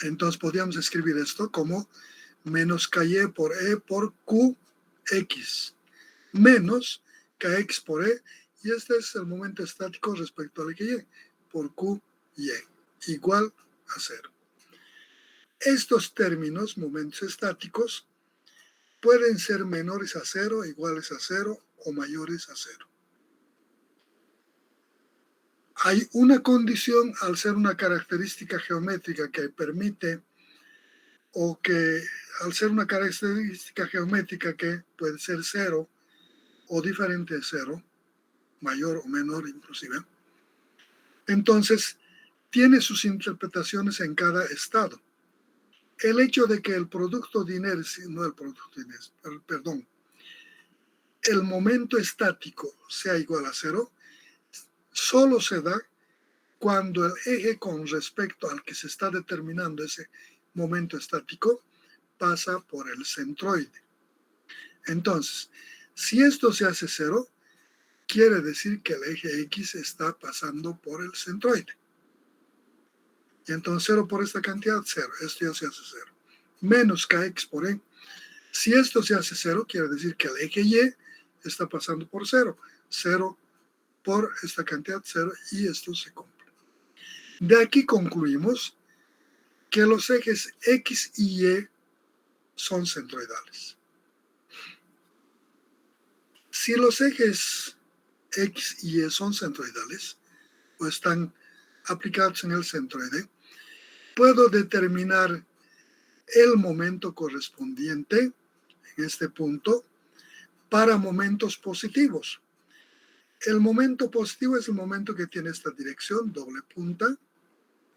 Entonces podríamos escribir esto como menos KY por E por QX menos KX por E, y este es el momento estático respecto al eje Y por QY igual a 0. Estos términos, momentos estáticos, pueden ser menores a 0, iguales a 0 o mayores a 0. Hay una condición al ser una característica geométrica que permite, o que al ser una característica geométrica que puede ser 0 o diferente de 0, mayor o menor inclusive, entonces tiene sus interpretaciones en cada estado. El hecho de que el producto de inercia, no el producto de inercia, perdón, el momento estático sea igual a 0, solo se da cuando el eje con respecto al que se está determinando ese momento estático pasa por el centroide. Entonces, si esto se hace 0, quiere decir que el eje X está pasando por el centroide. Y entonces 0 por esta cantidad, 0. Esto ya se hace 0. Menos KX por E. Si esto se hace 0, quiere decir que el eje Y está pasando por 0. 0 por esta cantidad, 0, y esto se cumple. De aquí concluimos que los ejes X y Y son centroidales. Si los ejes X y Y son centroidales, o están aplicados en el centroide, puedo determinar el momento correspondiente en este punto para momentos positivos. El momento positivo es el momento que tiene esta dirección, doble punta,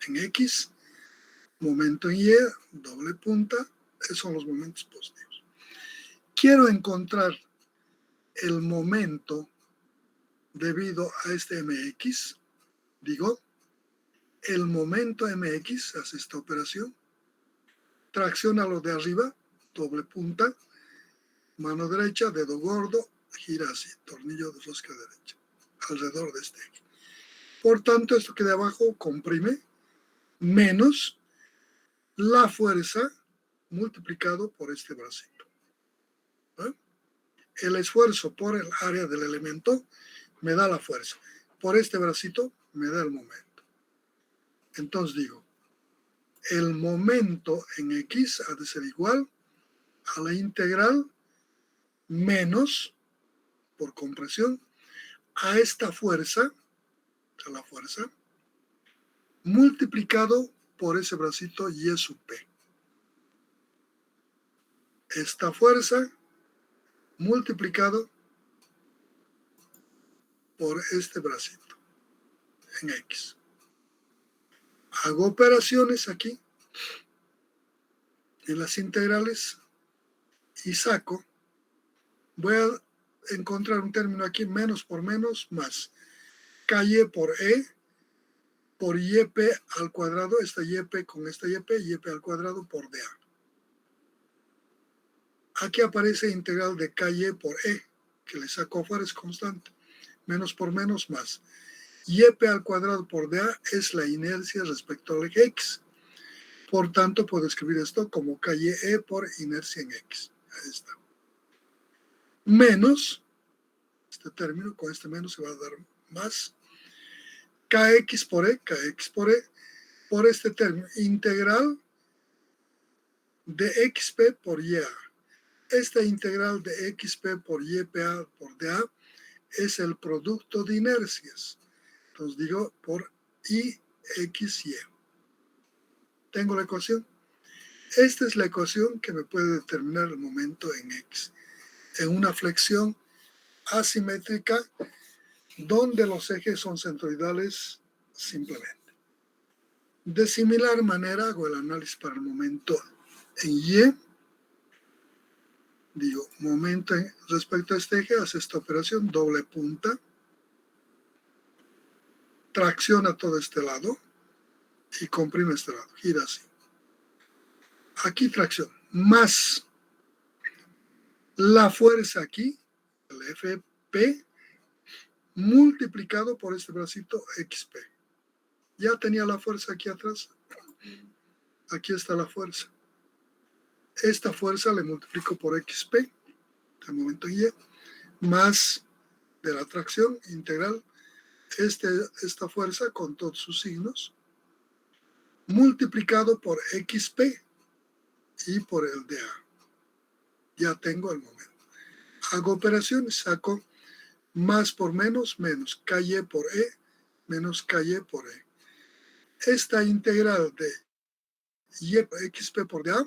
en X, momento en Y, doble punta, esos son los momentos positivos. Quiero encontrar el momento debido a este MX, digo, el momento MX hace esta operación, tracciona lo de arriba, doble punta, mano derecha, dedo gordo, gira así, tornillo de rosca derecha, alrededor de este eje. Por tanto, esto que de abajo comprime, menos la fuerza multiplicado por este bracito. ¿Eh? El esfuerzo por el área del elemento me da la fuerza. Por este bracito me da el momento. Entonces digo, el momento en X ha de ser igual a la integral menos, por compresión, a esta fuerza, a la fuerza, multiplicado por ese bracito Y sub P. Esta fuerza multiplicado por este bracito en X. Hago operaciones aquí en las integrales y saco. Voy a encontrar un término aquí, menos por menos, más KY por E por YP al cuadrado, esta YP con esta YP al cuadrado por DA. Aquí aparece integral de KY por E, que le saco afuera, es constante. Menos por menos, más. YP al cuadrado por DA es la inercia respecto al eje X. Por tanto, puedo escribir esto como KYE por inercia en X. Ahí está. Menos, este término, con este menos se va a dar más. KX por E, por este término, integral de XP por YA. Esta integral de XP por YPA por DA es el producto de inercias. Entonces digo por IXY. ¿Tengo la ecuación? Esta es la ecuación que me puede determinar el momento en X. En una flexión asimétrica donde los ejes son centroidales simplemente. De similar manera hago el análisis para el momento en Y. Digo, momento respecto a este eje, hace esta operación, doble punta, tracciona todo este lado y comprime este lado, gira así. Aquí tracción, más la fuerza aquí, el FP, multiplicado por este bracito XP. Ya tenía la fuerza aquí atrás, aquí está la fuerza. Esta fuerza le multiplico por XP, el momento Y, más de la tracción integral, esta fuerza con todos sus signos, multiplicado por XP y por el dA. Ya tengo el momento. Hago operaciones, saco más por menos, KY por E, menos KY por E. Esta integral de Y XP por dA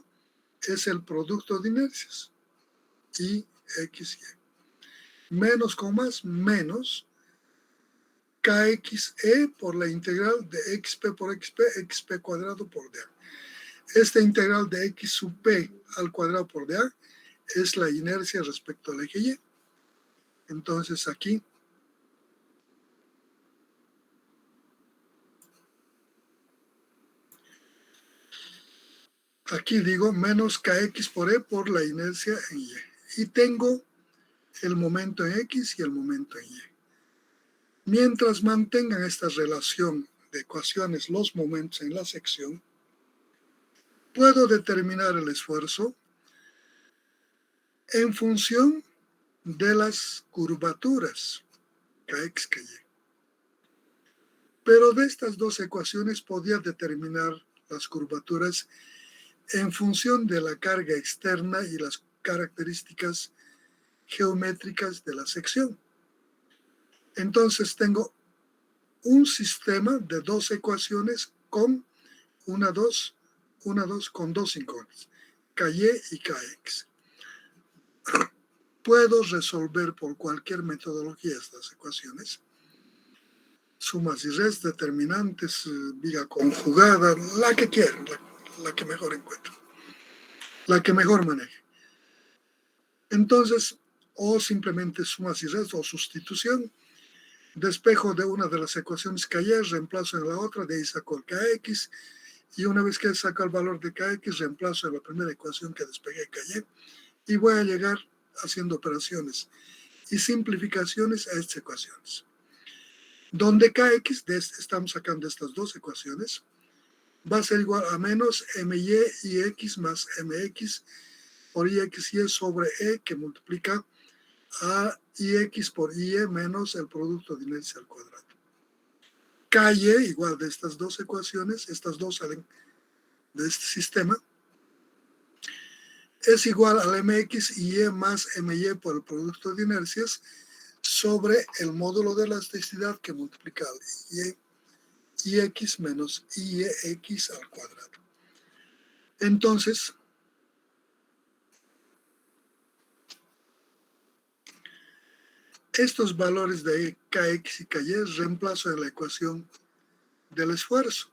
es el producto de inercias, y XY. Menos con más, menos KXE por la integral de XP por XP, XP cuadrado por dA. Esta integral de X sub P al cuadrado por dA es la inercia respecto al eje Y. Entonces aquí digo menos Kx por E por la inercia en Y. Y tengo el momento en X y el momento en Y. Mientras mantengan esta relación de ecuaciones los momentos en la sección, puedo determinar el esfuerzo en función de las curvaturas Kx, Ky. Pero de estas dos ecuaciones podía determinar las curvaturas en función de la carga externa y las características geométricas de la sección. Entonces tengo un sistema de dos ecuaciones con una, dos, con dos incógnitas, Ky y Kx. Puedo resolver por cualquier metodología estas ecuaciones, sumas y restas, determinantes, viga conjugada, la que quieran, la que mejor encuentro, la que mejor maneje. Entonces, o simplemente sumas y restas o sustitución, despejo de una de las ecuaciones Ky, reemplazo en la otra, de ahí saco el Kx, y una vez que saco el valor de Kx, reemplazo en la primera ecuación que despegué Ky, y voy a llegar haciendo operaciones y simplificaciones a estas ecuaciones. Donde Kx, estamos sacando estas dos ecuaciones, va a ser igual a menos my y x más mx por ixy sobre e, que multiplica a ix por ie menos el producto de inercia al cuadrado. Ky igual de estas dos ecuaciones, estas dos salen de este sistema, es igual al mx y e más my por el producto de inercias sobre el módulo de elasticidad que multiplica al ix menos iex al cuadrado. Entonces, estos valores de Kx y Ky reemplazo en la ecuación del esfuerzo.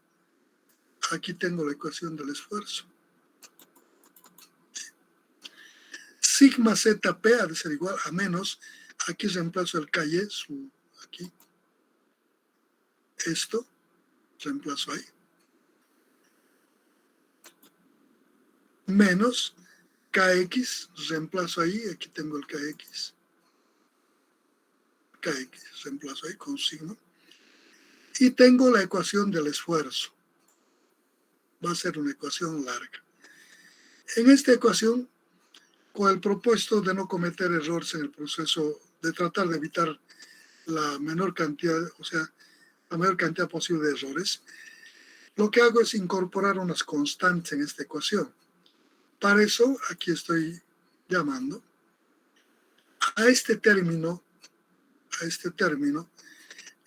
Aquí tengo la ecuación del esfuerzo. Sigma ZP ha de ser igual a menos, aquí reemplazo el Ky, aquí, esto, reemplazo ahí, menos Kx, reemplazo ahí, aquí tengo el Kx, reemplazo ahí con signo, y tengo la ecuación del esfuerzo. Va a ser una ecuación larga. En esta ecuación, con el propósito de no cometer errores en el proceso, de tratar de evitar la menor cantidad, o sea, la mayor cantidad posible de errores, lo que hago es incorporar unas constantes en esta ecuación. Para eso, aquí estoy llamando a este término,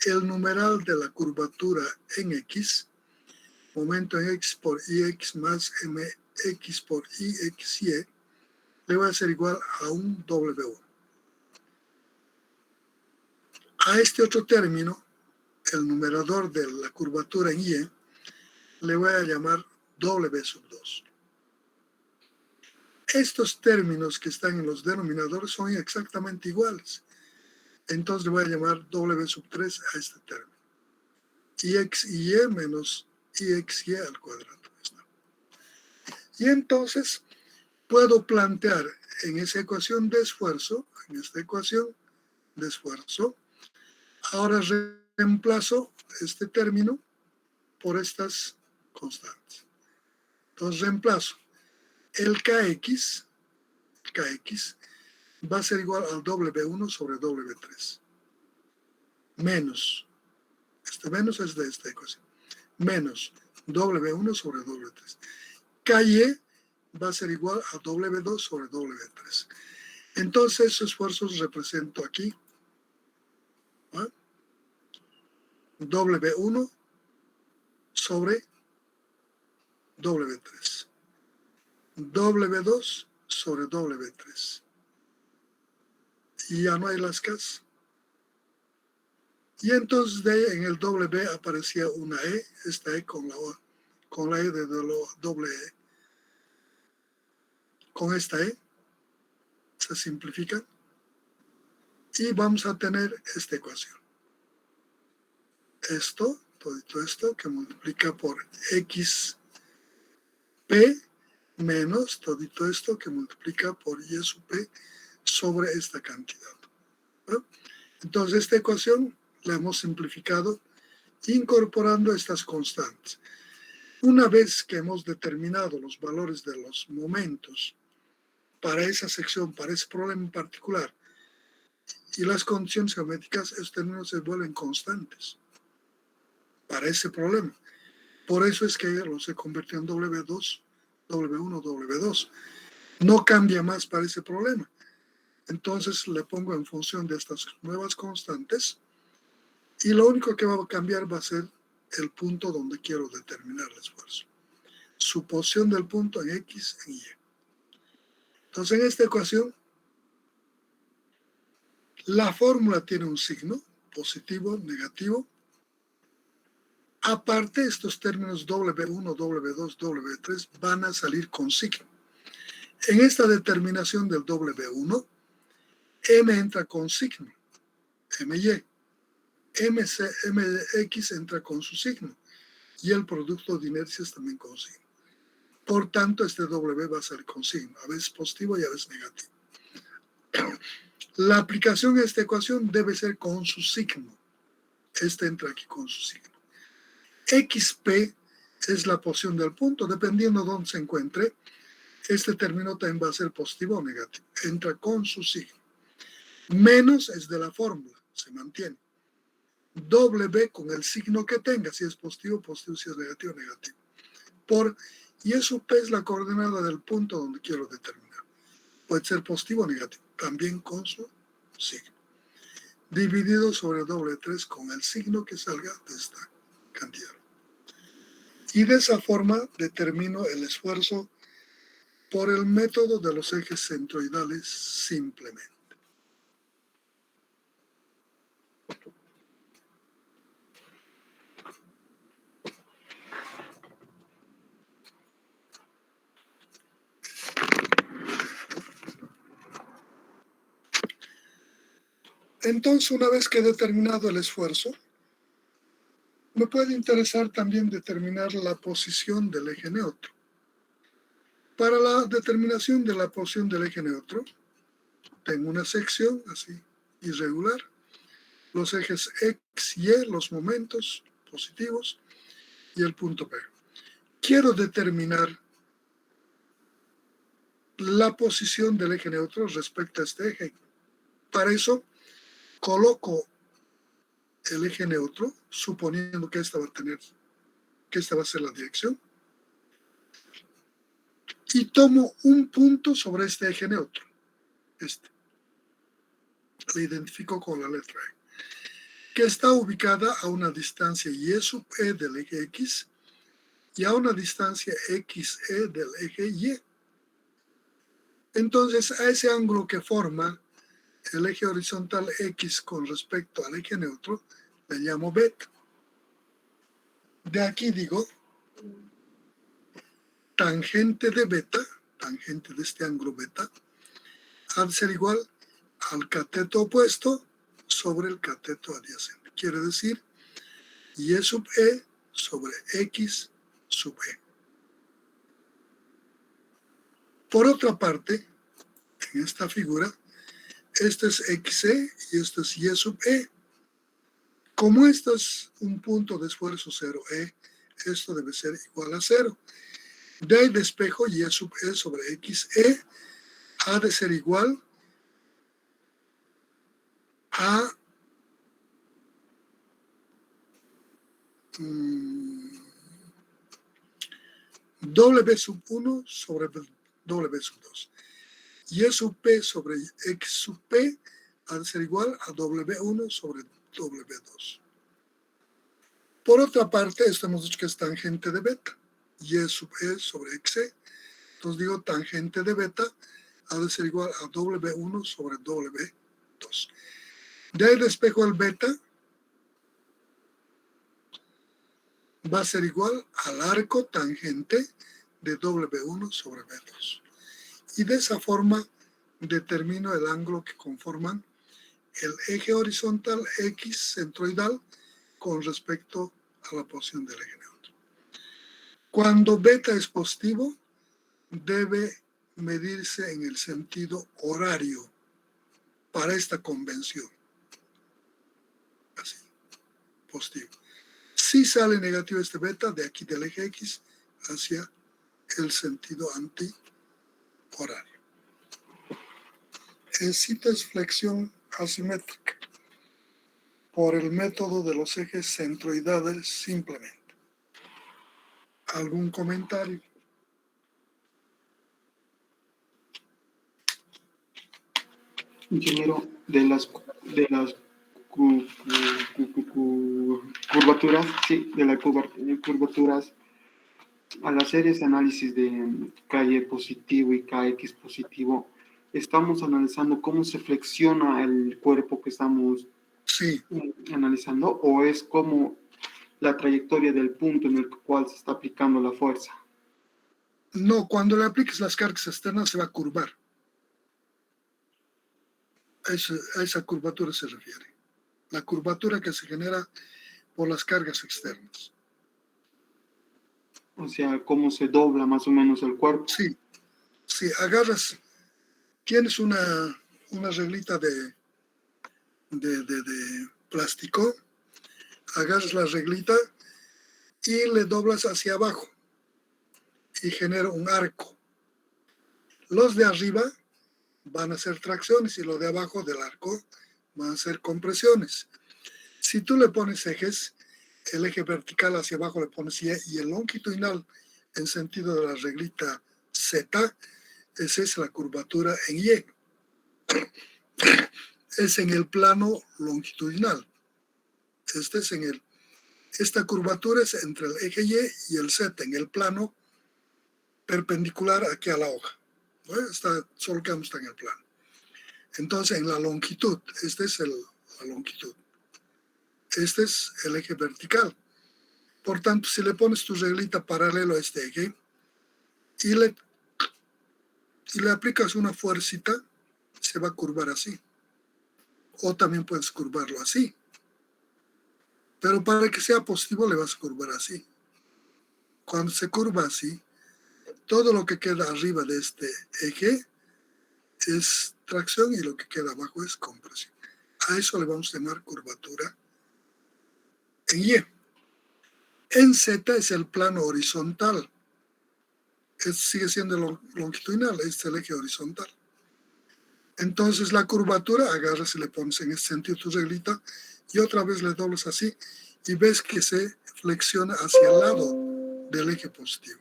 el numeral de la curvatura en X, momento en X por Ix más Mx por Ixy, le va a ser igual a un W1. A este otro término, el numerador de la curvatura en Y, le voy a llamar W sub 2. Estos términos que están en los denominadores son exactamente iguales. Entonces le voy a llamar W sub 3 a este término. Ix y Y menos Ixy al cuadrado. Y entonces puedo plantear en esa ecuación de esfuerzo, en esta ecuación de esfuerzo, ahora reemplazo este término por estas constantes. Entonces reemplazo el KX va a ser igual al W1 sobre W3. Menos, este menos es de esta ecuación, menos W1 sobre W3. KY va a ser igual a W2 sobre W3. Entonces, esos esfuerzos represento aquí, ¿no? W1 sobre W3. W2 sobre W3. Y ya no hay las Ks. Y entonces de ahí en el W aparecía una E, esta E con la E de doble E. Con esta E se simplifica y vamos a tener esta ecuación. Todo esto que multiplica por XP menos todo esto que multiplica por Y sub P sobre esta cantidad. ¿No? Entonces esta ecuación la hemos simplificado incorporando estas constantes. Una vez que hemos determinado los valores de los momentos para esa sección, para ese problema en particular, y las condiciones geométricas, estos términos se vuelven constantes para ese problema. Por eso es que los he convertido en W2, W1, W2. No cambia más para ese problema. Entonces le pongo en función de estas nuevas constantes y lo único que va a cambiar va a ser el punto donde quiero determinar el esfuerzo. Su posición del punto en X, en Y. Entonces en esta ecuación la fórmula tiene un signo positivo, negativo. Aparte, estos términos W1, W2, W3 van a salir con signo. En esta determinación del W1, M entra con signo, MY. MX entra con su signo y el producto de inercias también con signo. Por tanto, este W va a ser con signo, a veces positivo y a veces negativo. La aplicación de esta ecuación debe ser con su signo. Este entra aquí con su signo. XP es la posición del punto, dependiendo de dónde se encuentre. Este término también va a ser positivo o negativo. Entra con su signo. Menos es de la fórmula, se mantiene. W con el signo que tenga, si es positivo, positivo, si es negativo, negativo. Y eso P es la coordenada del punto donde quiero determinar. Puede ser positivo o negativo, también con su signo. Dividido sobre W3 con el signo que salga de esta cantidad. Y de esa forma determino el esfuerzo por el método de los ejes centroidales simplemente. Entonces, una vez que he determinado el esfuerzo, me puede interesar también determinar la posición del eje neutro. Para la determinación de la posición del eje neutro, tengo una sección así irregular, los ejes X y Y, los momentos positivos y el punto P. Quiero determinar la posición del eje neutro respecto a este eje. Para eso, coloco el eje neutro, suponiendo que esta va a ser la dirección, y tomo un punto sobre este eje neutro, le identifico con la letra E, que está ubicada a una distancia Y sub E del eje X y a una distancia XE del eje Y. Entonces, a ese ángulo que forma el eje horizontal X con respecto al eje neutro, le llamo beta. De aquí digo, tangente de beta, tangente de este ángulo beta, ha de ser igual al cateto opuesto sobre el cateto adyacente. Quiere decir, Y sub E sobre X sub E. Por otra parte, en esta figura, esto es XE y esto es Y sub E. Como esto es un punto de esfuerzo 0E, esto debe ser igual a 0. De ahí despejo y sub e sobre xe ha de ser igual a w sub 1 sobre w sub 2. Y sub p sobre x sub p ha de ser igual a w1 sobre w2. Por otra parte, esto hemos dicho que es tangente de beta. Y sub e sobre xe. Entonces digo tangente de beta ha de ser igual a w1 sobre w2. De ahí despejo el beta va a ser igual al arco tangente de w1 sobre b2. Y de esa forma determino el ángulo que conforman el eje horizontal x centroidal con respecto a la posición del eje neutro. Cuando beta es positivo, debe medirse en el sentido horario para esta convención. Así, positivo. Si sale negativo este beta de aquí del eje x hacia el sentido anti-horario. En cita es flexión asimétrica por el método de los ejes centroidales simplemente. ¿Algún comentario? Ingeniero, curvaturas, sí, de las curvaturas, al hacer ese análisis de KY positivo y KX positivo, estamos analizando cómo se flexiona el cuerpo que estamos analizando, o es como la trayectoria del punto en el cual se está aplicando la fuerza. No, cuando le apliques las cargas externas se va a curvar. A esa curvatura se refiere. La curvatura que se genera por las cargas externas. O sea, cómo se dobla más o menos el cuerpo. Sí, sí, agarras, tienes una reglita de plástico, agarras la reglita y le doblas hacia abajo y genera un arco. Los de arriba van a ser tracciones y los de abajo del arco van a ser compresiones. Si tú le pones ejes, el eje vertical hacia abajo le pones Y y el longitudinal en sentido de la reglita Z, esa es la curvatura en Y. Es en el plano longitudinal. Esta curvatura es entre el eje Y y el Z, en el plano perpendicular aquí a la hoja. ¿No? Solo que está en el plano. Entonces, en la longitud, esta es la longitud. Este es el eje vertical. Por tanto, si le pones tu reglita paralelo a este eje y le aplicas una fuercita, se va a curvar así. O también puedes curvarlo así. Pero para que sea positivo le vas a curvar así. Cuando se curva así, todo lo que queda arriba de este eje es tracción y lo que queda abajo es compresión. A eso le vamos a llamar curvatura en Y. En Z es el plano horizontal. Sigue siendo longitudinal, este es el eje horizontal. Entonces la curvatura, agarras y le pones en este sentido tu reglita y otra vez le doblas así y ves que se flexiona hacia el lado del eje positivo.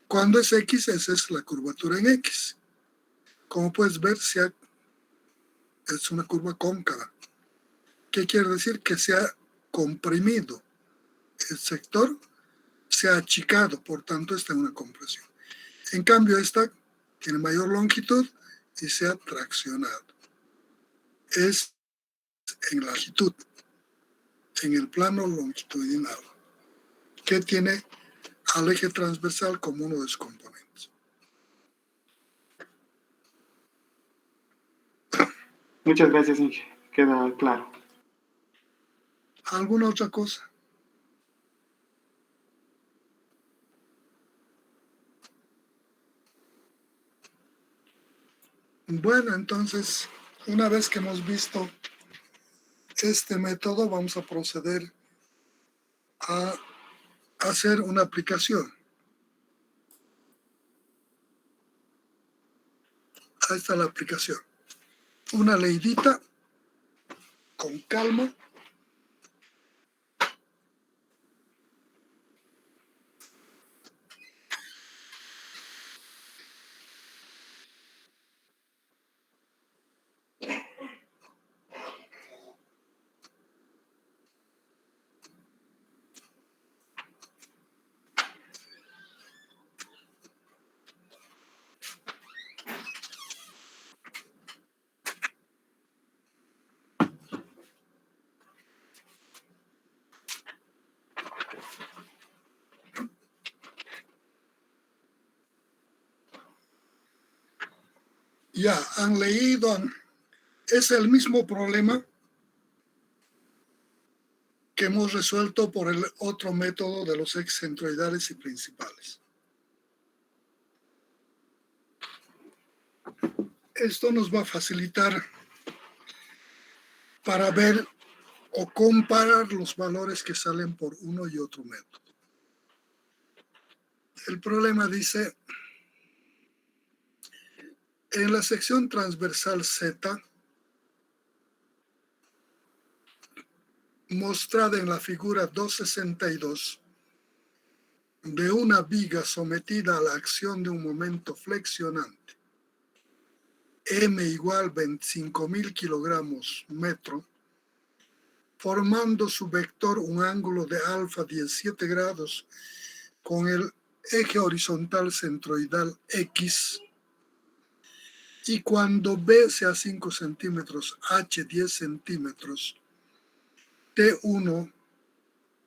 Cuando es X, esa es la curvatura en X. Como puedes ver, es una curva cóncava. ¿Qué quiere decir? Que se ha comprimido el sector, se ha achicado, por tanto está en una compresión. En cambio, esta tiene mayor longitud y se ha traccionado. Es en la longitud, en el plano longitudinal, que tiene al eje transversal como uno de sus componentes. Muchas gracias, Inge. Queda claro. ¿Alguna otra cosa? Bueno, entonces, una vez que hemos visto este método, vamos a proceder a hacer una aplicación. Ahí está la aplicación. Una leidita con calma. Ya, han leído, es el mismo problema que hemos resuelto por el otro método de los ejes centroidales y principales. Esto nos va a facilitar para ver o comparar los valores que salen por uno y otro método. El problema dice, en la sección transversal Z, mostrada en la figura 262, de una viga sometida a la acción de un momento flexionante, M igual 25.000 kilogramos metro, formando su vector un ángulo de alfa 17 grados con el eje horizontal centroidal X, y cuando B sea 5 centímetros, H 10 centímetros, T1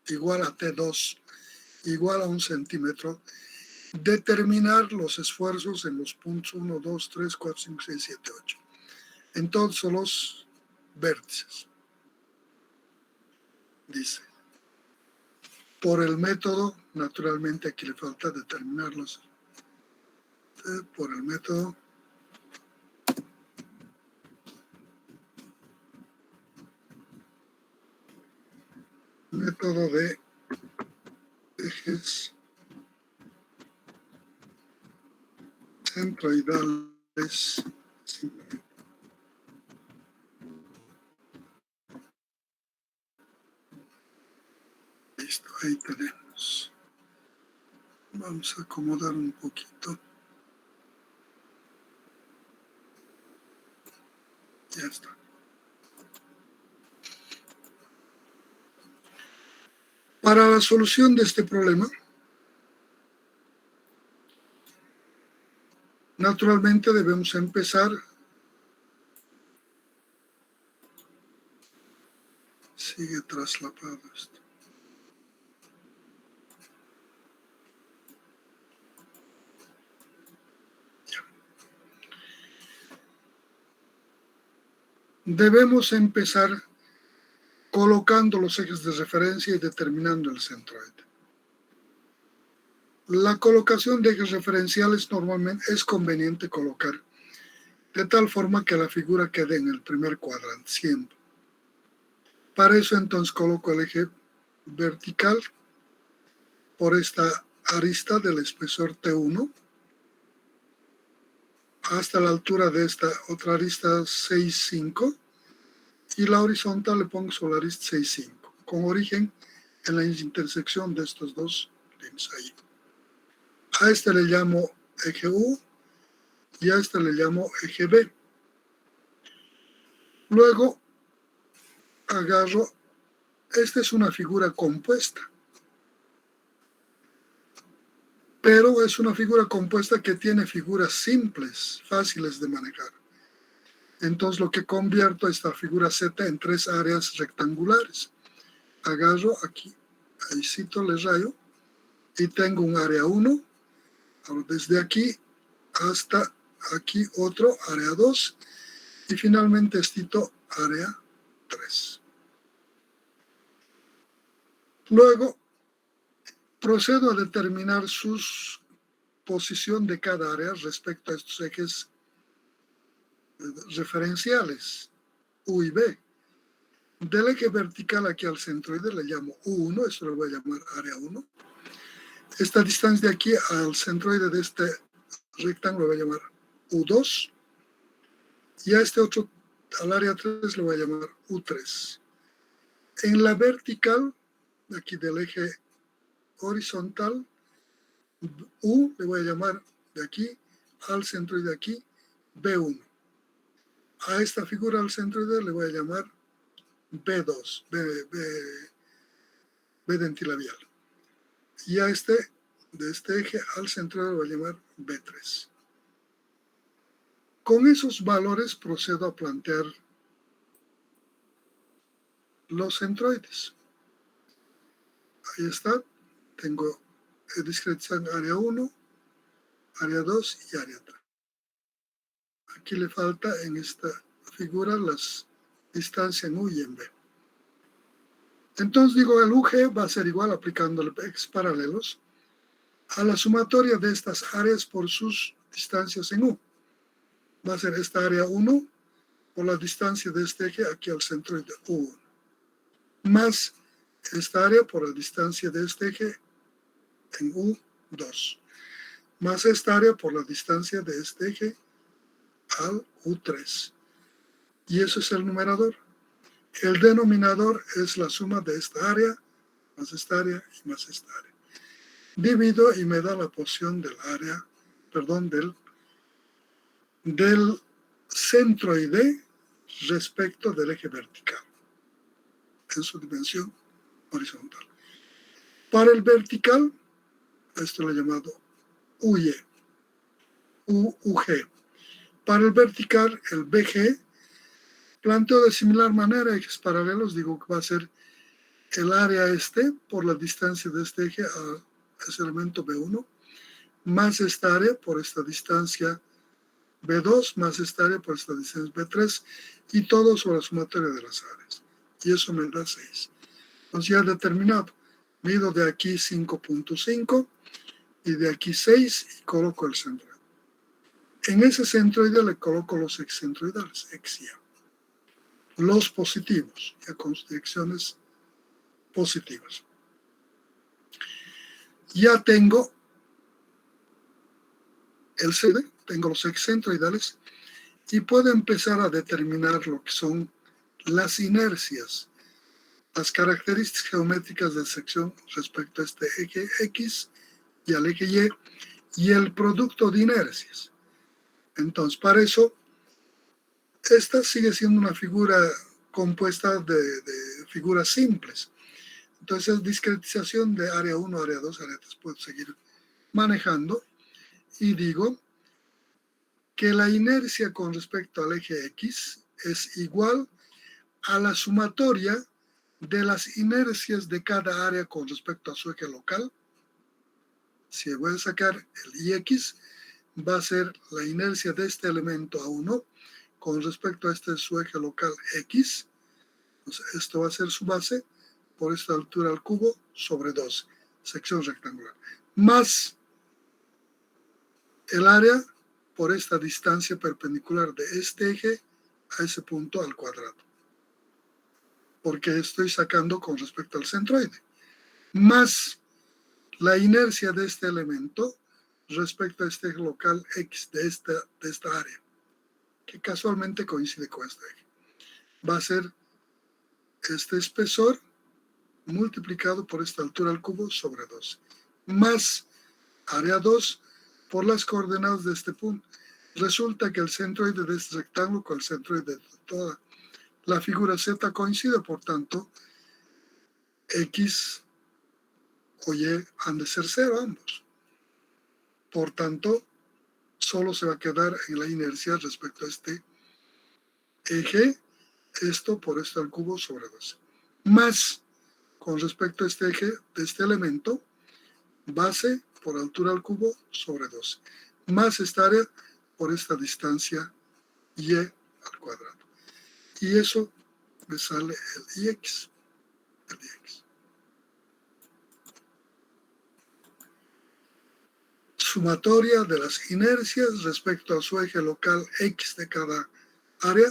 igual a T2 igual a 1 centímetro, determinar los esfuerzos en los puntos 1, 2, 3, 4, 5, 6, 7, 8, en todos los vértices. Dice, por el método, naturalmente aquí le falta determinarlos, por el método de ejes centroidales. Listo, ahí tenemos. Vamos a acomodar un poquito. Ya está. Para la solución de este problema, naturalmente debemos empezar. Sigue traslapado esto. Ya. Debemos empezar colocando los ejes de referencia y determinando el centroide. La colocación de ejes referenciales normalmente es conveniente colocar de tal forma que la figura quede en el primer cuadrante, siempre. Para eso entonces coloco el eje vertical por esta arista del espesor T1 hasta la altura de esta otra arista 6,5 y la horizontal le pongo sobre la arista 6,5 con origen en la intersección de estos dos líneas ahí. A este le llamo eje U y a este le llamo eje B. Luego agarro, esta es una figura compuesta, pero es una figura compuesta que tiene figuras simples, fáciles de manejar. Entonces lo que convierto a esta figura Z en 3 áreas rectangulares. Agarro aquí, ahí cito, le rayo, y tengo un área 1, desde aquí hasta aquí otro, área 2, y finalmente estito área 3. Luego procedo a determinar su posición de cada área respecto a estos ejes referenciales, U y B. Del eje vertical aquí al centroide le llamo U1, esto lo voy a llamar área 1. Esta distancia de aquí al centroide de este rectángulo lo voy a llamar U2. Y a este otro, al área 3, le voy a llamar U3. En la vertical, aquí del eje horizontal, U le voy a llamar de aquí al centroide aquí B1. A esta figura al centroide le voy a llamar B2, B dentilabial. Y a de este eje al centroide le voy a llamar B3. Con esos valores procedo a plantear los centroides. Ahí está. Tengo discretización área 1, área 2 y área 3. Aquí le falta en esta figura las distancias en U y en B. Entonces digo, el UG va a ser igual aplicando X paralelos a la sumatoria de estas áreas por sus distancias en U. Va a ser esta área 1 por la distancia de este eje aquí al centroide U1, más esta área por la distancia de este eje en U2, más esta área por la distancia de este eje al U3. Y eso es el numerador. El denominador es la suma de esta área, más esta área y más esta área. Divido y me da la posición del área, perdón, del centroide respecto del eje vertical en su dimensión horizontal. Para el vertical, esto lo he llamado UG. Para el vertical, el BG, planteo de similar manera, ejes paralelos, digo que va a ser el área por la distancia de este eje a ese elemento B1, más esta área por esta distancia B2, más esta área por esta distancia B3, y todo sobre la sumatoria de las áreas. Y eso me da 6. Entonces ya determinado, mido de aquí 5.5 y de aquí 6 y coloco el centroide. En ese centroide le coloco los excentroidales, X y Y. Los positivos, ya con direcciones positivas. Ya tengo el CD, tengo los excentroidales y puedo empezar a determinar lo que son las inercias, las características geométricas de sección respecto a este eje X y al eje y el producto de inercias. Entonces, para eso, esta sigue siendo una figura compuesta de figuras simples. Entonces, discretización de área 1, área 2, área 3, puedo seguir manejando y digo que la inercia con respecto al eje X es igual a la sumatoria de las inercias de cada área con respecto a su eje local. Si voy a sacar el IX, va a ser la inercia de este elemento A1 con respecto a su eje local X. Entonces, esto va a ser su base por esta altura al cubo sobre 12, sección rectangular, más el área por esta distancia perpendicular de este eje a ese punto al cuadrado, porque estoy sacando con respecto al centroide, más la inercia de este elemento respecto a este eje local X de esta área, que casualmente coincide con este eje. Va a ser este espesor multiplicado por esta altura al cubo sobre 12, más área 2 por las coordenadas de este punto. Resulta que el centroide de este rectángulo con el centroide de toda la figura Z coincide, por tanto, X o Y han de ser 0 ambos. Por tanto, solo se va a quedar en la inercia respecto a este eje, esto por esto al cubo sobre 12. Más, con respecto a este eje de este elemento, base por altura al cubo sobre 12. Más esta área por esta distancia Y al cuadrado. Y eso me sale el IX. Sumatoria de las inercias respecto a su eje local X de cada área,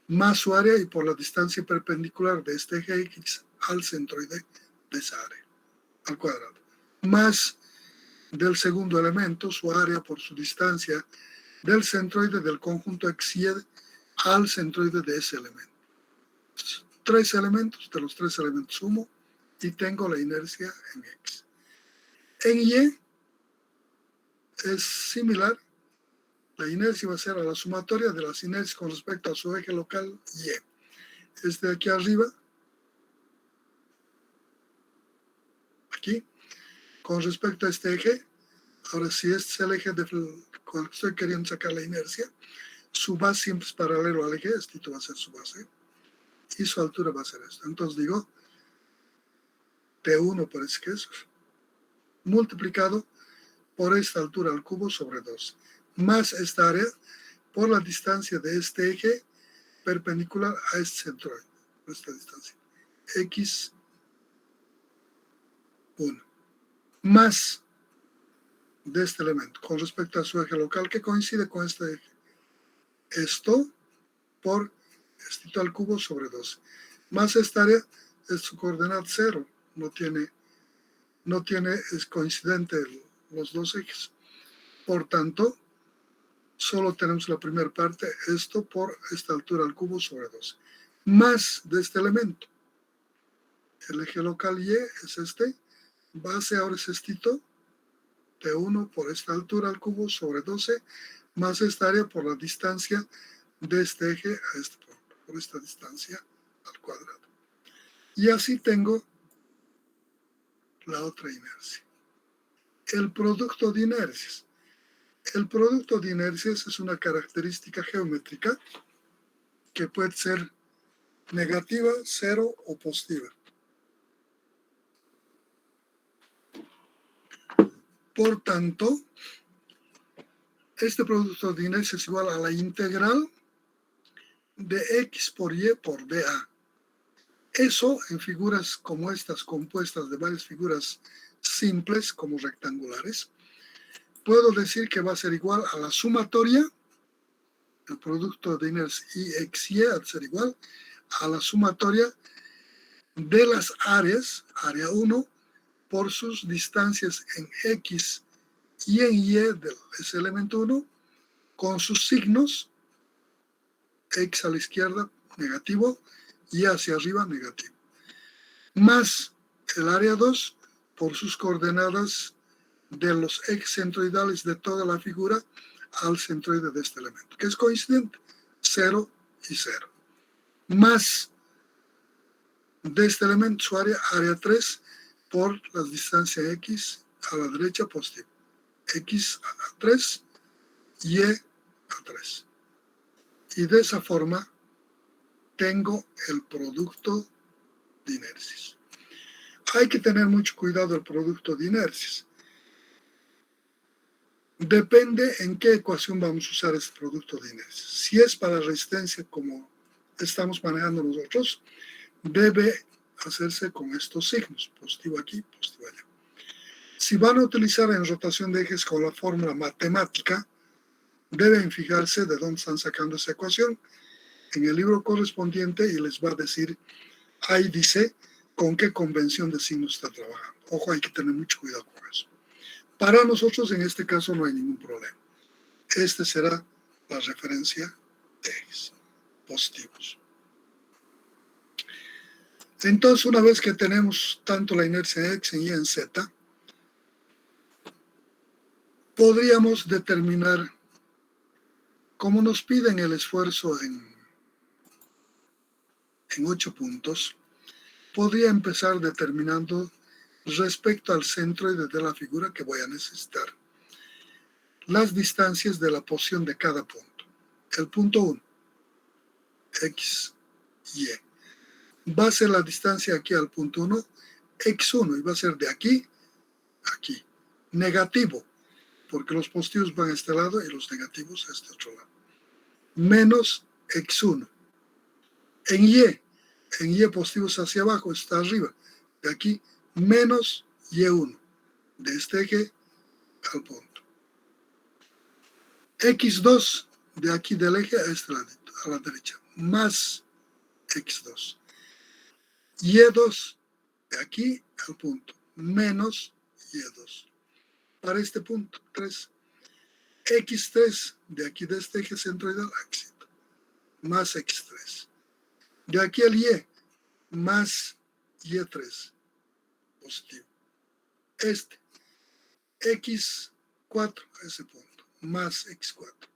más su área y por la distancia perpendicular de este eje X al centroide de esa área, al cuadrado. Más del segundo elemento, su área por su distancia del centroide del conjunto XY al centroide de ese elemento. 3 elementos, de los 3 elementos sumo y tengo la inercia en X. En Y es similar, la inercia va a ser a la sumatoria de las inercias con respecto a su eje local Y. Es de aquí arriba, aquí, con respecto a este eje. Ahora, si este es el eje con el que estoy queriendo sacar la inercia, su base siempre es paralelo al eje, este va a ser su base, y su altura va a ser esto. Entonces digo, T1 parece que es, multiplicado por esta altura al cubo sobre 2, más esta área por la distancia de este eje perpendicular a este centroide, esta distancia, X1, más de este elemento con respecto a su eje local que coincide con este eje. Esto por esto al cubo sobre 2. Más esta área es su coordenada 0. Es coincidente los dos ejes. Por tanto, solo tenemos la primera parte, esto por esta altura al cubo sobre 2. Más de este elemento. El eje local Y es este. Base ahora es estito. T1 por esta altura al cubo sobre 12, más esta área por la distancia de este eje a este punto, por esta distancia al cuadrado. Y así tengo la otra inercia. El producto de inercias. El producto de inercias es una característica geométrica que puede ser negativa, cero o positiva. Por tanto, este producto de inercias es igual a la integral de X por Y por dA. Eso en figuras como estas, compuestas de varias figuras simples como rectangulares, puedo decir que va a ser igual a la sumatoria, el producto de inercia IXY va a ser igual a la sumatoria de las áreas, área 1, por sus distancias en X y en Y de ese elemento 1, con sus signos, X a la izquierda, negativo, Y hacia arriba, negativo. Más el área 2 por sus coordenadas de los ejes centroidales de toda la figura al centroide de este elemento, que es coincidente, 0 y 0. Más de este elemento, su área 3, por la distancia X a la derecha positivo. X a 3, Y a 3. Y de esa forma tengo el producto de inercias. Hay que tener mucho cuidado el producto de inercias. Depende en qué ecuación vamos a usar este producto de inercias. Si es para resistencia como estamos manejando nosotros, debe hacerse con estos signos, positivo aquí, positivo allá. Si van a utilizar en rotación de ejes con la fórmula matemática, deben fijarse de dónde están sacando esa ecuación en el libro correspondiente y les va a decir, ahí dice con qué convención de signos está trabajando. Ojo, hay que tener mucho cuidado con eso. Para nosotros en este caso no hay ningún problema. Este será la referencia de ejes positivos. Entonces, una vez que tenemos tanto la inercia en X, en Y, en Z, podríamos determinar, como nos piden el esfuerzo en 8 puntos, podría empezar determinando respecto al centroide de la figura que voy a necesitar las distancias de la posición de cada punto. El punto 1, X, Y. Va a ser la distancia aquí al punto 1, X1, y va a ser de aquí a aquí. Negativo, porque los positivos van a este lado y los negativos a este otro lado. Menos X1. En Y positivos hacia abajo, está arriba. De aquí, menos Y1. De este eje al punto. X2, de aquí del eje a este lado, a la derecha. Más X2. Y2, de aquí al punto. Menos Y2. Para este punto, 3. X3 de aquí de este eje centroidal éxito, más X3. De aquí al Y, más Y3 positivo. Este, X4 a ese punto, más X4.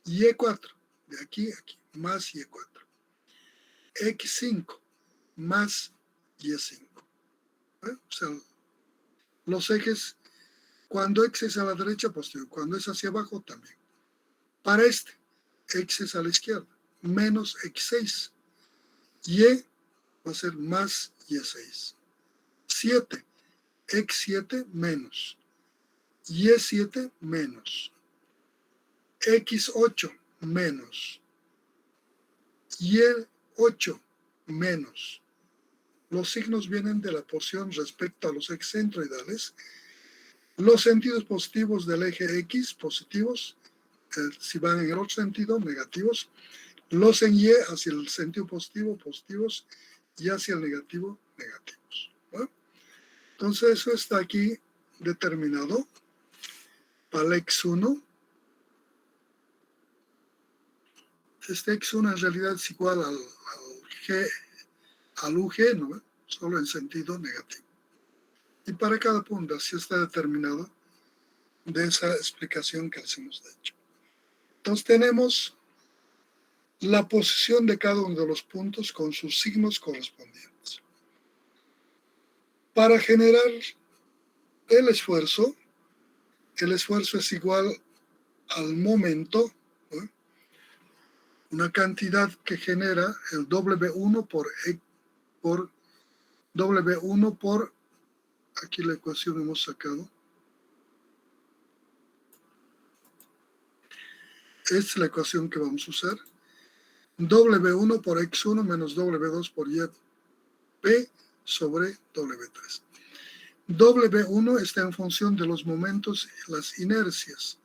Y4, de aquí a aquí, más Y4. X5, más Y5. O sea, los ejes, cuando X es a la derecha, positivo. Cuando es hacia abajo, también. Para este, X es a la izquierda, menos X6. Y va a ser más Y6. 7, X7 menos. Y7 menos. X8 menos. Y8 menos. Los signos vienen de la porción respecto a los ejes centroidales. Los sentidos positivos del eje X, positivos, si van en el otro sentido, negativos. Los en Y, hacia el sentido positivo, positivos, y hacia el negativo, negativos. ¿No? Entonces, eso está aquí determinado para el X1. Este X1 en realidad es igual al UG, ¿no? Solo en sentido negativo. Y para cada punto así está determinado de esa explicación que les hemos hecho. Entonces tenemos la posición de cada uno de los puntos con sus signos correspondientes. Para generar el esfuerzo es igual al momento, ¿no? Una cantidad que genera el W1 por W1 por, aquí la ecuación hemos sacado, esta es la ecuación que vamos a usar, W1 por X1 menos W2 por Y P sobre W3. W1 está en función de los momentos y las inercias.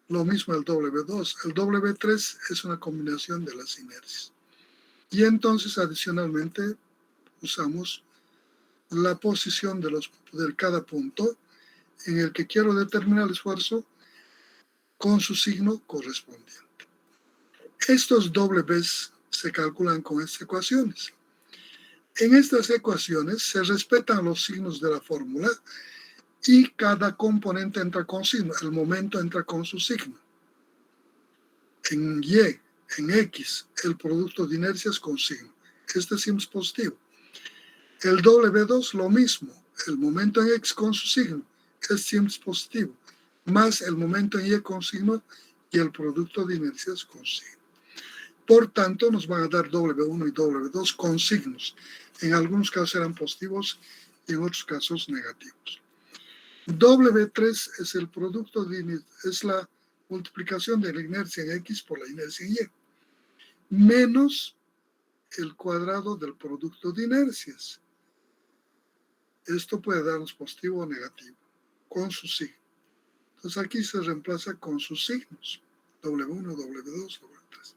Lo mismo el W2. El W3 es una combinación de las inercias. Y entonces, adicionalmente, usamos la posición de cada punto en el que quiero determinar el esfuerzo con su signo correspondiente. Estos Ws se calculan con estas ecuaciones. En estas ecuaciones se respetan los signos de la fórmula y cada componente entra con signo. El momento entra con su signo. En Y, en X, el producto de inercias con signo. Este siempre es positivo. El W2 lo mismo. El momento en X con su signo. Este siempre es positivo. Más el momento en Y con signo y el producto de inercias con signo. Por tanto, nos van a dar W1 y W2 con signos. En algunos casos serán positivos y en otros casos negativos. W3 es el producto es la multiplicación de la inercia en X por la inercia en Y, menos el cuadrado del producto de inercias. Esto puede darnos positivo o negativo, con su signo. Entonces aquí se reemplaza con sus signos, W1, W2, W3.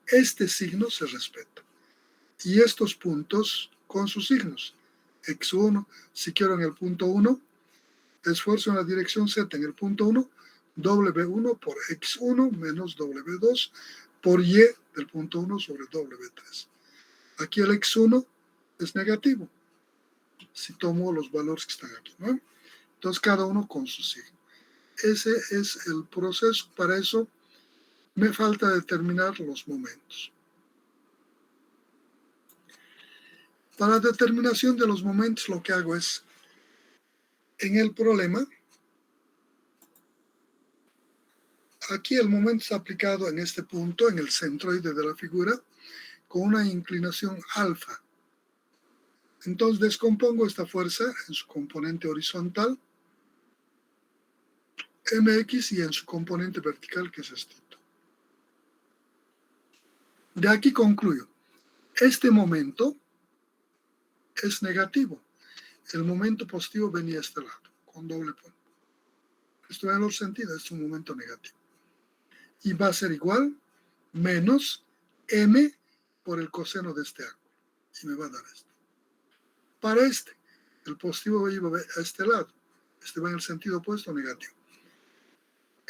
Este signo se respeta. Y estos puntos con sus signos. X1, si quiero en el punto 1, esfuerzo en la dirección Z en el punto 1, W1 por X1 menos W2 por Y del punto 1 sobre W3. Aquí el X1 es negativo, si tomo los valores que están aquí, ¿no? Entonces cada uno con su signo. Ese es el proceso. Para eso me falta determinar los momentos. Para la determinación de los momentos lo que hago es, en el problema, aquí el momento está aplicado en este punto, en el centroide de la figura, con una inclinación alfa. Entonces descompongo esta fuerza en su componente horizontal, mx, y en su componente vertical, que es este. De aquí concluyo. Este momento es negativo. El momento positivo venía a este lado, con doble punto. Esto en el otro sentido, es un momento negativo. Y va a ser igual menos m por el coseno de este ángulo. Y me va a dar esto. Para este, el positivo va a este lado. Este va en el sentido opuesto, negativo.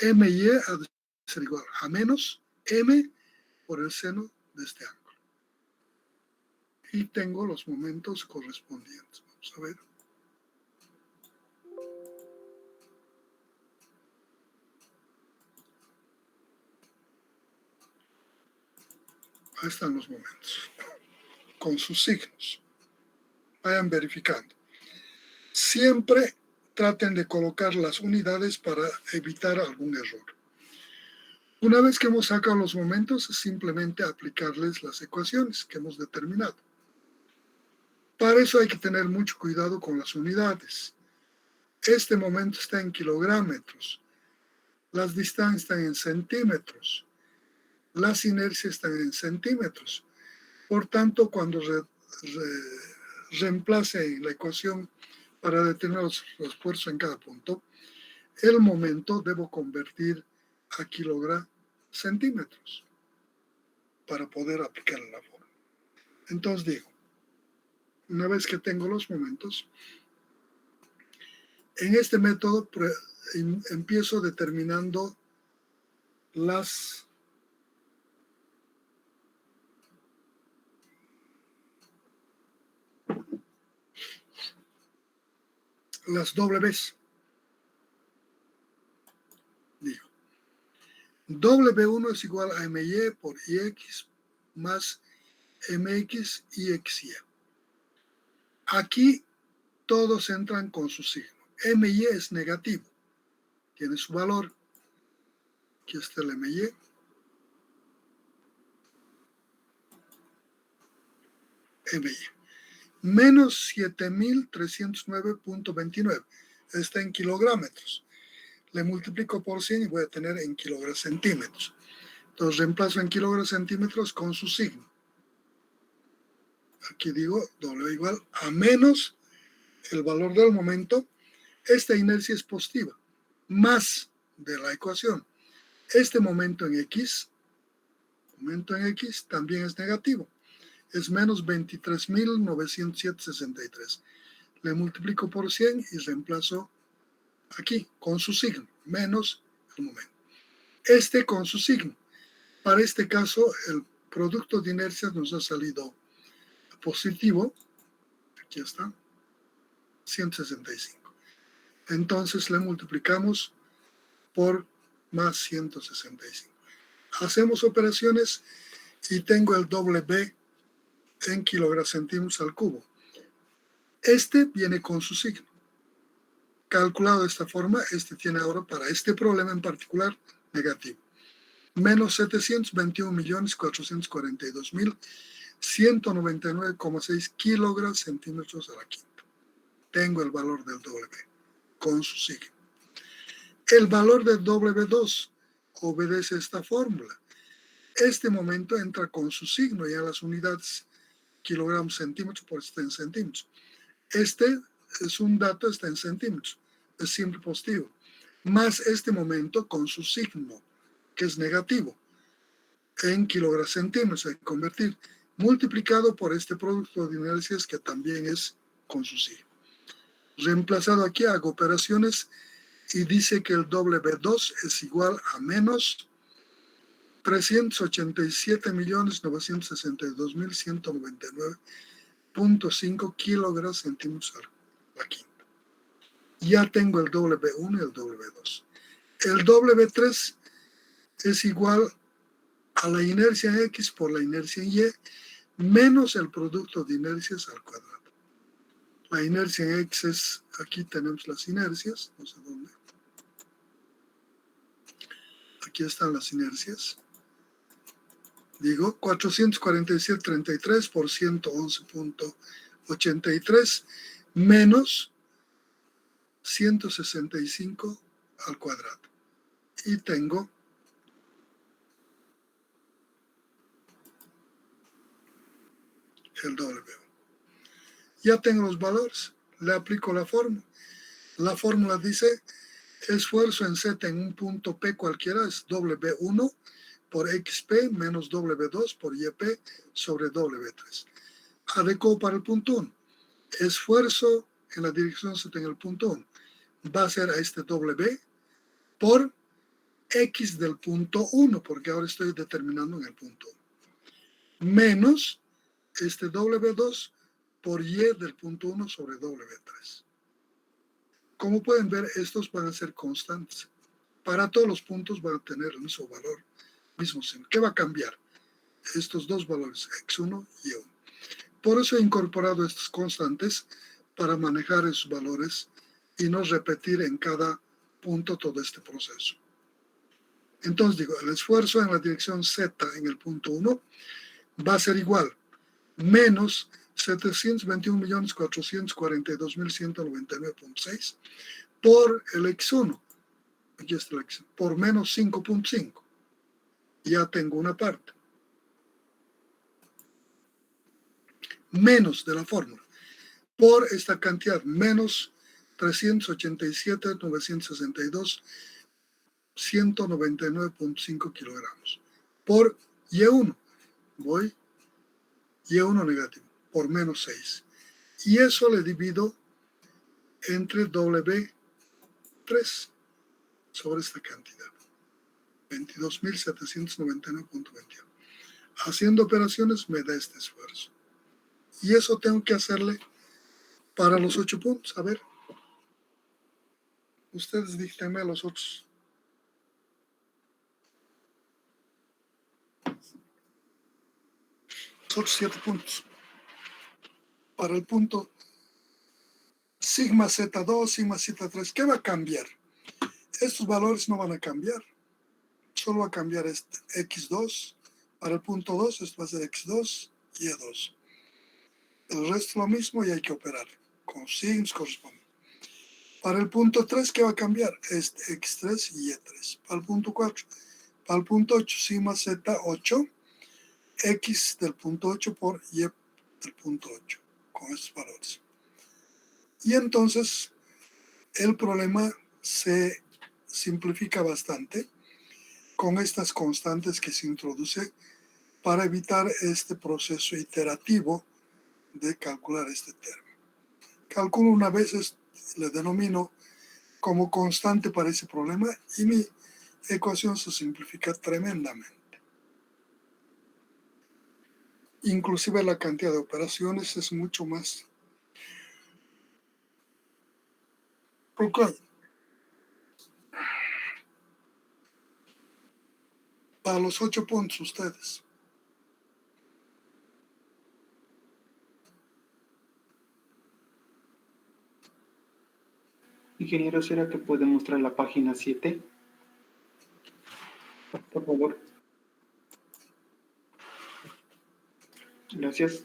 MY ha de ser igual a menos M por el seno de este ángulo. Y tengo los momentos correspondientes. Vamos a ver. Ahí están los momentos, con sus signos. Vayan verificando. Siempre traten de colocar las unidades para evitar algún error. Una vez que hemos sacado los momentos, es simplemente aplicarles las ecuaciones que hemos determinado. Para eso hay que tener mucho cuidado con las unidades. Este momento está en kilogramos, las distancias están en centímetros, las inercias están en centímetros. Por tanto, cuando reemplace la ecuación para determinar los esfuerzos en cada punto, el momento debo convertir a kilogramos-centímetros para poder aplicar la fórmula. Entonces digo, una vez que tengo los momentos, en este método empiezo determinando las Ws. Digo, W1 es igual a MY por IX más MX y XY. Aquí todos entran con su signo. MY es negativo, tiene su valor. Aquí está el MY. MY. Menos 7.309.29. Está en kilogramos. Le multiplico por 100 y voy a tener en kilogramos centímetros. Entonces reemplazo en kilogramos centímetros con su signo. Aquí digo W igual a menos el valor del momento. Esta inercia es positiva, más de la ecuación. Este momento en X también es negativo. Es menos 23.907.63. Le multiplico por 100 y reemplazo aquí con su signo, menos el momento. Este con su signo. Para este caso, el producto de inercias nos ha salido positivo. Aquí está, 165. Entonces le multiplicamos por más 165. Hacemos operaciones y tengo el W en kilogramos centímetros al cubo. Este viene con su signo. Calculado de esta forma, este tiene ahora para este problema en particular negativo. Menos 721.442.199,6 kilogramos centímetros a la quinta. Tengo el valor del W con su signo. El valor del W2 obedece a esta fórmula. Este momento entra con su signo ya las unidades kilogramos centímetros por está en centímetros. Este es un dato, está en centímetros, es siempre positivo. Más este momento con su signo, que es negativo, en kilogramos centímetros, hay que convertir, multiplicado por este producto de inercias que también es con su signo. Reemplazado aquí, hago operaciones y dice que el W2 es igual a menos 387.962.199.5 kilogramos centímetros a la quinta. Ya tengo el W1 y el W2. El W3 es igual a la inercia en X por la inercia en Y menos el producto de inercias al cuadrado. La inercia en X es, aquí tenemos las inercias, no sé dónde. Aquí están las inercias. Digo, 447.33 por 111.83 menos 165 al cuadrado. Y tengo el W. Ya tengo los valores, le aplico la fórmula. La fórmula dice esfuerzo en Z en un punto P cualquiera es W1 por XP menos W2 por YP sobre W3. Adecuo para el punto 1. Esfuerzo en la dirección Z en el punto 1 va a ser a este W por X del punto 1, porque ahora estoy determinando en el punto 1, menos este W2 por Y del punto 1 sobre W3. Como pueden ver, estos van a ser constantes. Para todos los puntos van a tener el mismo valor, mismo signo. ¿Qué va a cambiar? Estos dos valores, X1 y Y1. Por eso he incorporado estas constantes para manejar esos valores y no repetir en cada punto todo este proceso. Entonces digo, el esfuerzo en la dirección Z en el punto 1 va a ser igual, menos 721.442.199.6 por el X1, aquí está el X1, por menos 5.5. Ya tengo una parte. Menos de la fórmula, por esta cantidad, menos 387.962.199.5 kilogramos. Por Y1, voy Y1 negativo, por menos 6. Y eso le divido entre W3 sobre esta cantidad, 22.799.21. Haciendo operaciones me da este esfuerzo. Y eso tengo que hacerle para los 8 puntos. A ver, ustedes díctenme los otros. Los otros 7 puntos. Para el punto sigma Z2, sigma Z3, ¿qué va a cambiar? Estos valores no van a cambiar. Solo va a cambiar este X2. Para el punto 2, esto va a ser X2 y Y2. El resto lo mismo y hay que operar con signos correspondientes. Para el punto 3, ¿qué va a cambiar? Este X3 y Y3. Para el punto 4, para el punto 8, sigma Z8, X del punto 8 por Y del punto 8, con estos valores. Y entonces el problema se simplifica bastante con estas constantes que se introduce para evitar este proceso iterativo de calcular este término. Calculo una vez, le denomino como constante para ese problema y mi ecuación se simplifica tremendamente. Inclusive la cantidad de operaciones es mucho más. Ok. Para los 8 puntos ustedes. Ingeniero, ¿será que puede mostrar la página 7? Por favor. Gracias.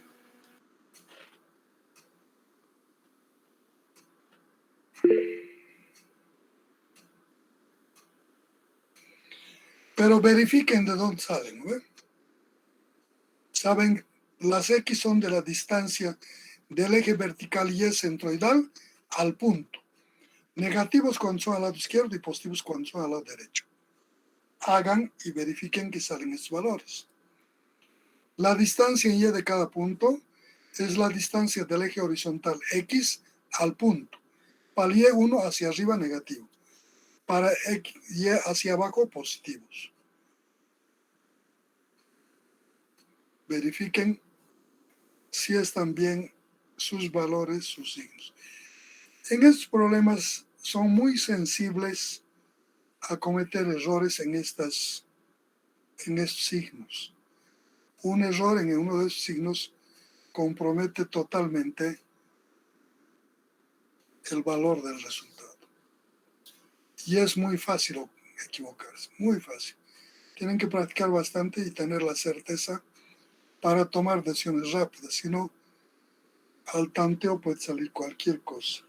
Pero verifiquen de dónde salen, ¿no? Saben, las X son de la distancia del eje vertical y centroidal al punto. Negativos cuando son al lado izquierdo y positivos cuando son al lado derecho. Hagan y verifiquen que salen estos valores. La distancia en Y de cada punto es la distancia del eje horizontal X al punto. Para Y1 hacia arriba negativo. Para Y hacia abajo positivos. Verifiquen si están bien sus valores, sus signos. En estos problemas son muy sensibles a cometer errores en estos signos. Un error en uno de estos signos compromete totalmente el valor del resultado. Y es muy fácil equivocarse, muy fácil. Tienen que practicar bastante y tener la certeza para tomar decisiones rápidas, si no, al tanteo puede salir cualquier cosa.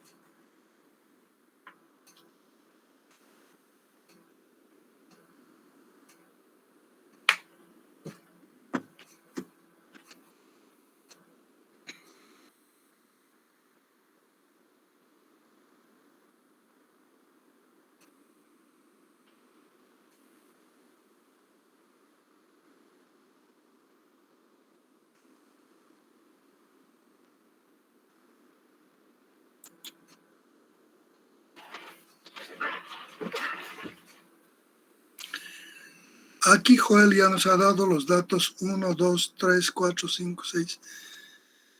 Aquí Joel ya nos ha dado los datos 1, 2, 3, 4, 5, 6,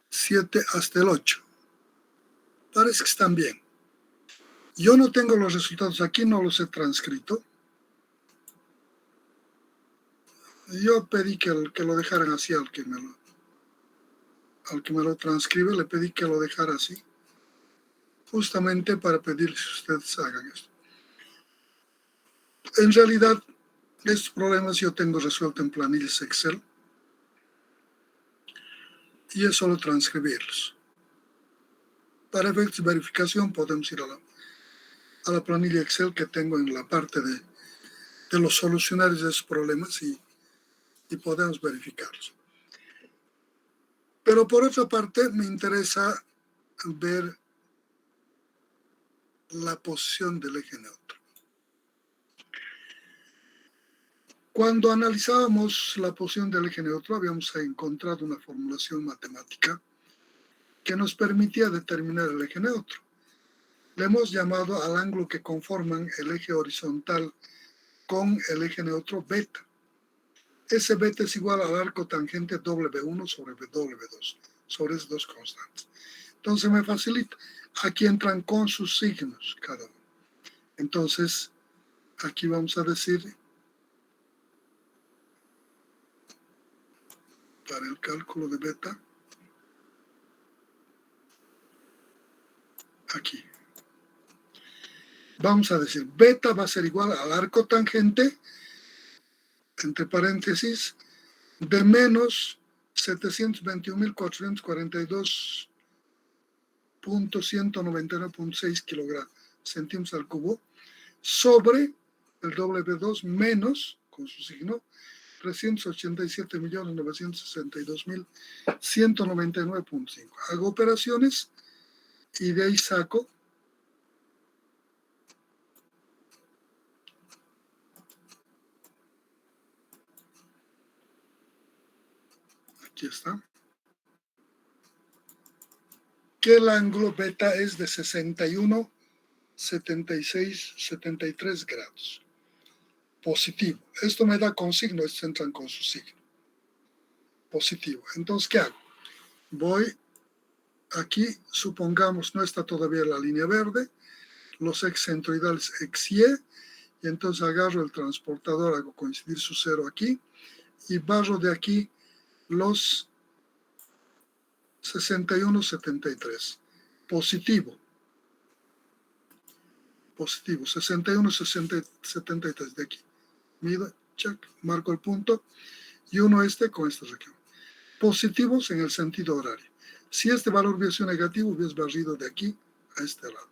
7 hasta el 8. Parece que están bien. Yo no tengo los resultados aquí, no los he transcrito. Yo pedí que lo dejaran así al que me lo transcribe, le pedí que lo dejara así, justamente para pedirles que ustedes hagan esto. En realidad, estos problemas yo tengo resueltos en planillas Excel y es solo transcribirlos. Para efectos de verificación podemos ir a la planilla Excel que tengo en la parte de los solucionarios de esos problemas y podemos verificarlos. Pero por otra parte me interesa ver la posición del eje neutro. Cuando analizábamos la posición del eje neutro habíamos encontrado una formulación matemática que nos permitía determinar el eje neutro. Le hemos llamado al ángulo que conforman el eje horizontal con el eje neutro beta. Ese beta es igual al arco tangente W1 sobre W2, sobre esas dos constantes. Entonces me facilita. Aquí entran con sus signos cada uno. Entonces, aquí vamos a decir, para el cálculo de beta, aquí. Vamos a decir, beta va a ser igual al arco tangente, entre paréntesis, de menos 721.442.199.6 centímetros al cubo, sobre el W2 menos, con su signo, 387.962.199.5. Hago operaciones y de ahí saco aquí está, que el ángulo beta es de 61, 76, 73 grados. Positivo. Esto me da con signo, estos entran con su signo. Positivo. Entonces, ¿qué hago? Voy aquí, supongamos, no está todavía la línea verde, los ejes centroidales x, y, y entonces agarro el transportador, hago coincidir su cero aquí, y barro de aquí los 61, 73. Positivo. Positivo. 61, 60, 73 de aquí. Mido, check, marco el punto, y uno con esta región. Positivos en el sentido horario. Si este valor hubiese sido negativo, hubiese barrido de aquí a este lado.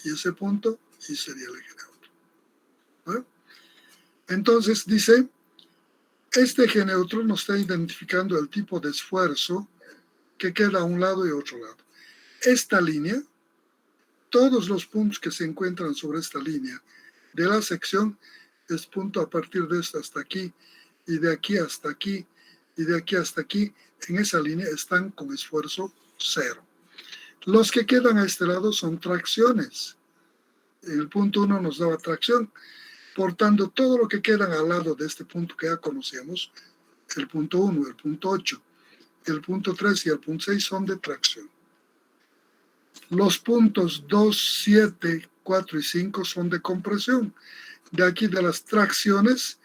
Y ese punto, y sería el eje neutro. ¿Vale? Entonces dice, este eje neutro nos está identificando el tipo de esfuerzo que queda a un lado y a otro lado. Esta línea, todos los puntos que se encuentran sobre esta línea de la sección, es punto a partir de esta hasta aquí, y de aquí hasta aquí, y de aquí hasta aquí, en esa línea están con esfuerzo cero. Los que quedan a este lado son tracciones. En el punto 1 nos daba tracción. Por tanto, todo lo que quedan al lado de este punto que ya conocemos, el punto 1, el punto 8, el punto 3 y el punto 6 son de tracción. Los puntos 2, 7, 4 y 5 son de compresión. De aquí de las tracciones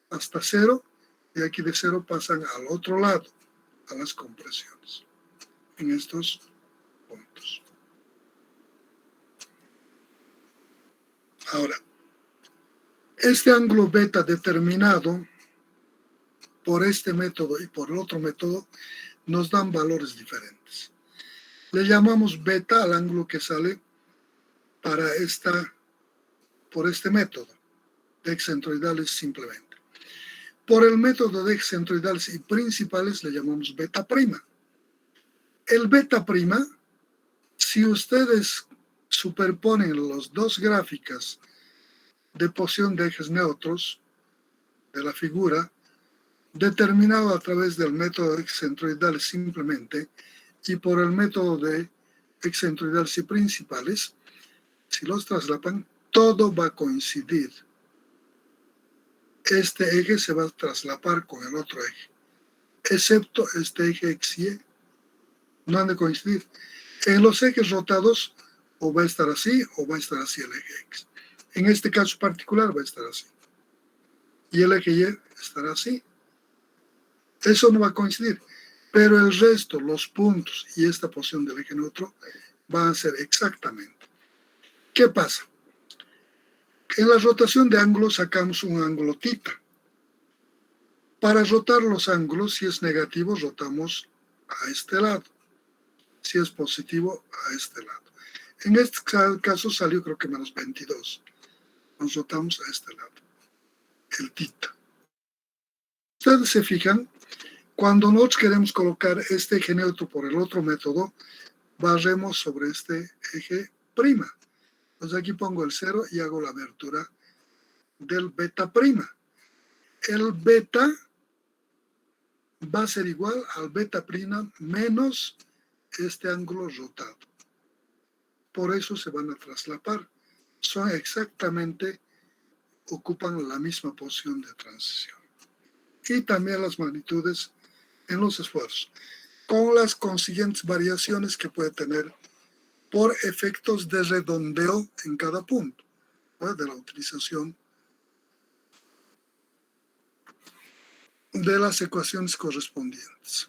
hasta 0, de aquí de 0 pasan al otro lado, a las compresiones, en estos puntos. Ahora, este ángulo beta determinado por este método y por el otro método nos dan valores diferentes. Le llamamos beta al ángulo que sale por este método de ejes centroidales simplemente. Por el método de ejes centroidales y principales le llamamos beta prima. El beta prima, si ustedes superponen las dos gráficas de posición de ejes neutros de la figura, determinado a través del método de ejes centroidales simplemente y por el método de ejes centroidales y principales, si los traslapan, todo va a coincidir este eje se va a traslapar con el otro eje, excepto este eje X y Y, no han de coincidir. En los ejes rotados o va a estar así o va a estar así el eje X. En este caso particular va a estar así. Y el eje Y estará así. Eso no va a coincidir. Pero el resto, los puntos y esta posición del eje neutro van a ser exactamente. ¿Qué pasa? En la rotación de ángulos sacamos un ángulo θ. Para rotar los ángulos, si es negativo, rotamos a este lado. Si es positivo, a este lado. En este caso salió creo que menos 22. Nos rotamos a este lado, el θ. Ustedes se fijan, cuando nosotros queremos colocar este eje neutro por el otro método, barremos sobre este eje prima. Entonces aquí pongo el 0 y hago la abertura del beta prima. El beta va a ser igual al beta prima menos este ángulo rotado. Por eso se van a traslapar. Son exactamente, ocupan la misma posición de transición. Y también las magnitudes en los esfuerzos, con las consiguientes variaciones que puede tener por efectos de redondeo en cada punto, ¿no? De la utilización de las ecuaciones correspondientes.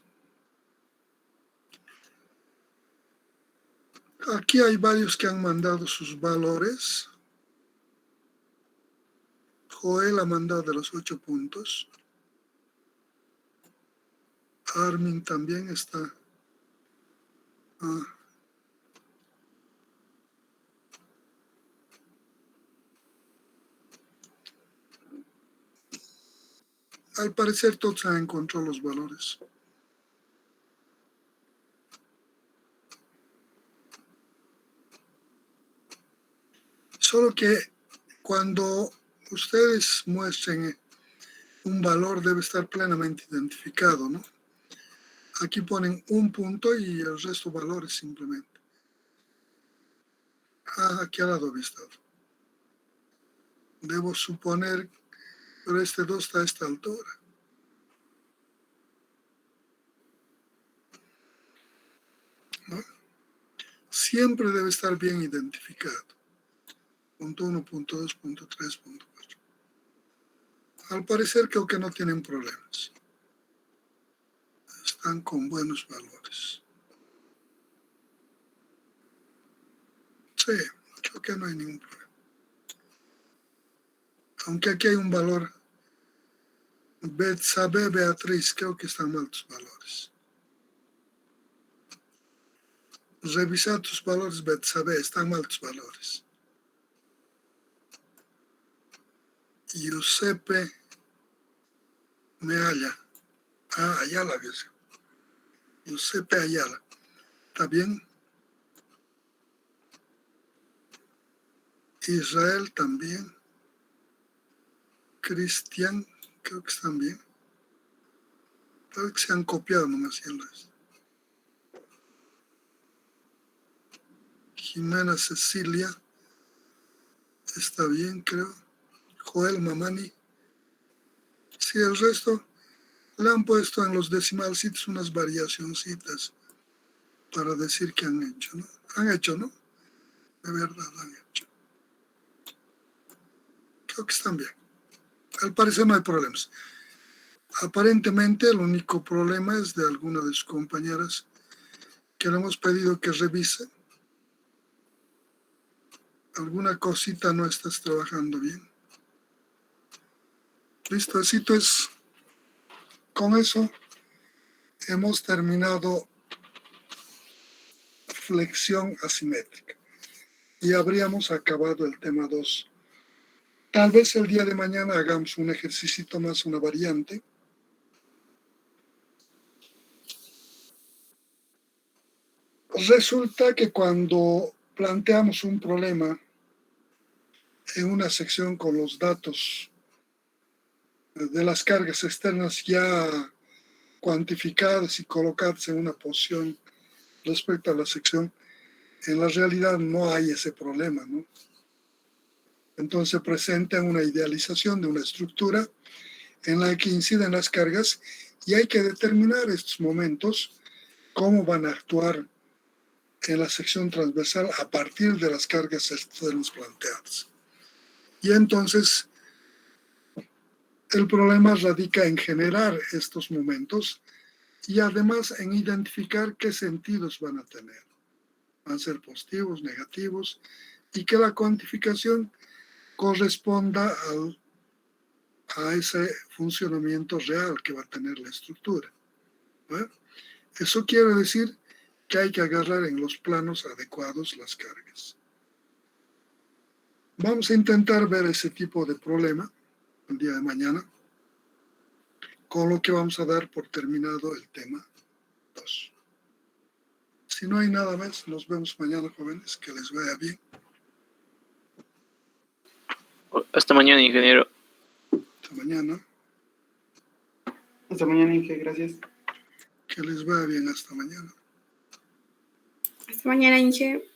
Aquí hay varios que han mandado sus valores. Joel ha mandado de los 8 puntos. Armin también está. Al parecer todos han encontrado los valores. Solo que cuando ustedes muestren un valor debe estar plenamente identificado, ¿no? Aquí ponen un punto y el resto valores simplemente. Aquí al lado había estado. Debo suponer, pero este 2 está a esta altura. ¿No? Siempre debe estar bien identificado. Punto 1, punto 2, punto 3, punto 4. Al parecer creo que no tienen problemas. Están con buenos valores. Sí, creo que no hay ningún problema. Aunque aquí hay un valor. Betsabe, Beatriz, creo que están mal tus valores. Revisa tus valores, Betsabe, están mal tus valores. Giuseppe Mealla. Ayala, Giuseppe Ayala. ¿Está bien? Israel también. Cristian, creo que están bien. Creo que se han copiado nomás. Jimena Cecilia. Está bien, creo. Joel Mamani. Sí, el resto le han puesto en los decimalcitos unas variacioncitas para decir que han hecho, ¿no? Han hecho, ¿no? De verdad han hecho. Creo que están bien. Al parecer no hay problemas. Aparentemente el único problema es de alguna de sus compañeras que le hemos pedido que revise. Alguna cosita no estás trabajando bien. Listo, así es. Con eso hemos terminado flexión asimétrica y habríamos acabado el tema 2. Tal vez el día de mañana hagamos un ejercicio más, una variante. Resulta que cuando planteamos un problema en una sección con los datos de las cargas externas ya cuantificadas y colocadas en una posición respecto a la sección, en la realidad no hay ese problema, ¿no? Entonces presentan una idealización de una estructura en la que inciden las cargas y hay que determinar estos momentos, cómo van a actuar en la sección transversal a partir de las cargas externas planteadas. Y entonces el problema radica en generar estos momentos y además en identificar qué sentidos van a tener. Van a ser positivos, negativos, y que la cuantificación corresponda a ese funcionamiento real que va a tener la estructura. ¿Bueno? Eso quiere decir que hay que agarrar en los planos adecuados las cargas. Vamos a intentar ver ese tipo de problema el día de mañana, con lo que vamos a dar por terminado el tema 2. Si no hay nada más, nos vemos mañana, jóvenes. Que les vaya bien. Hasta mañana, ingeniero. Hasta mañana. Hasta mañana, Inge, gracias. Que les vaya bien hasta mañana. Hasta mañana, Inge.